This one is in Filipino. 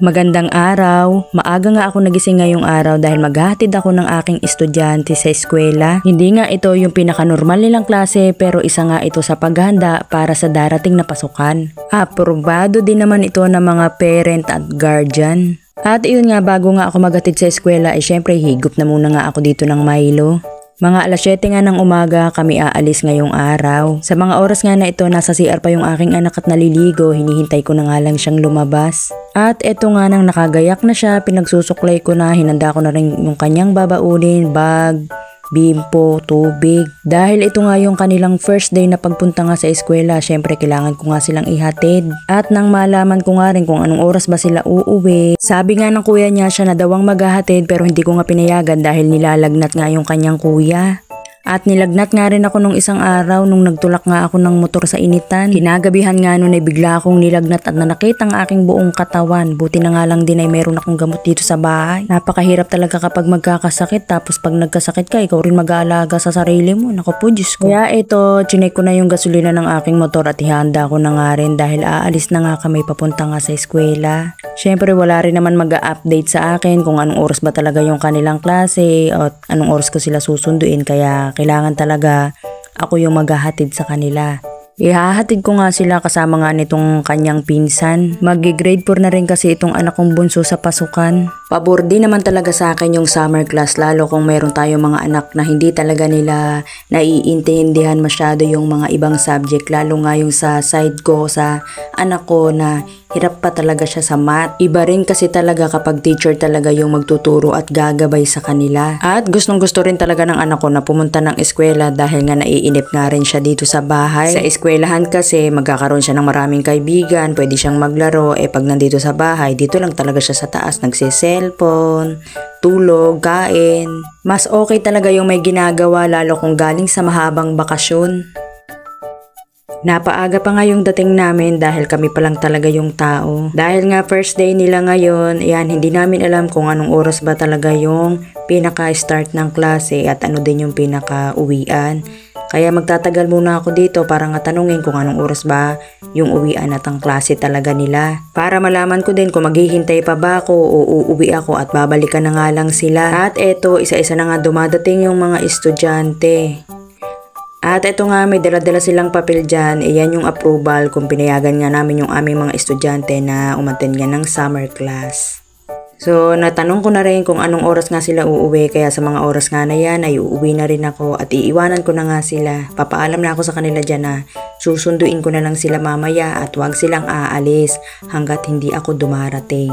Magandang araw. Maaga nga ako nagising ngayong araw dahil maghahatid ako ng aking estudyante sa eskwela. Hindi nga ito yung pinaka-normal nilang klase pero isa nga ito sa paghahanda para sa darating na pasukan. Aprobado din naman ito ng mga parent at guardian. At iyon nga, bago nga ako maghatid sa eskwela syempre higop na muna nga ako dito ng Milo. Mga alas 7 nga ng umaga kami aalis ngayong araw. Sa mga oras nga na ito, nasa CR pa yung aking anak at naliligo, hinihintay ko na nga lang siyang lumabas. At eto nga nang nakagayak na siya, pinagsusuklay ko na, hinanda ko na rin yung kanyang babaunin, bag, bimpo, tubig. Dahil ito nga yung kanilang first day na pagpunta nga sa eskwela, syempre kailangan ko nga silang ihatid. At nang malaman ko nga rin kung anong oras ba sila uuwi, sabi nga ng kuya niya siya na daw ang maghahatid pero hindi ko nga pinayagan dahil nilalagnat nga yung kanyang kuya. At nilagnat nga rin ako nung isang araw nung nagtulak nga ako ng motor sa initan. Kinagabihan nga nun ay bigla akong nilagnat at nanakit ang aking buong katawan. Buti na nga lang din ay meron akong gamot dito sa bahay. Napakahirap talaga kapag magkakasakit, tapos pag nagkasakit ka, ikaw rin mag-aalaga sa sarili mo. Naku po, Diyos ko. Kaya ito, chinek ko na yung gasolina ng aking motor at ihanda ko na nga rin dahil aalis na nga kami papunta nga sa eskwela. Syempre wala rin naman mag-update sa akin kung anong oras ba talaga yung kanilang klase at anong oras ko sila susunduin, kaya kailangan talaga ako yung maghahatid sa kanila. Ihahatid ko nga sila kasama nga nitong kanyang pinsan. Mag-grade 4 na rin kasi itong anak kong bunso sa pasukan. Pabor din naman talaga sa akin yung summer class, lalo kung mayroon tayong mga anak na hindi talaga nila naiintindihan masyado yung mga ibang subject. Lalo nga yung sa side ko, sa anak ko na hirap pa talaga siya sa math. Iba rin kasi talaga kapag teacher talaga yung magtuturo at gagabay sa kanila. At gustong gusto rin talaga ng anak ko na pumunta ng eskwela dahil nga naiinip nga rin siya dito sa bahay. Sa eskwelahan kasi magkakaroon siya ng maraming kaibigan, pwede siyang maglaro. Pag nandito sa bahay, dito lang talaga siya sa taas nagse-cellphone, tulog, kain. Mas okay talaga yung may ginagawa lalo kung galing sa mahabang bakasyon. Napaaga pa nga yung dating namin dahil kami pa lang talaga yung tao. Dahil nga first day nila ngayon, hindi namin alam kung anong oras ba talaga yung pinaka-start ng klase at ano din yung pinaka-uwian. Kaya magtatagal muna ako dito para nga tanungin kung anong oras ba yung uwian at ang klase talaga nila. Para malaman ko din kung maghihintay pa ba ako o uuwi ako at babalikan na nga lang sila. At eto, isa-isa na nga dumadating yung mga estudyante. At eto nga, may dala-dala silang papel dyan. Yan yung approval kung pinayagan nga namin yung aming mga estudyante na umattend nga ng summer class. So, natanong ko na rin kung anong oras nga sila uuwi, kaya sa mga oras nga na yan ay uuwi na rin ako at iiwanan ko na nga sila. Papaalam na ako sa kanila dyan na susunduin ko na lang sila mamaya at huwag silang aalis hanggat hindi ako dumarating.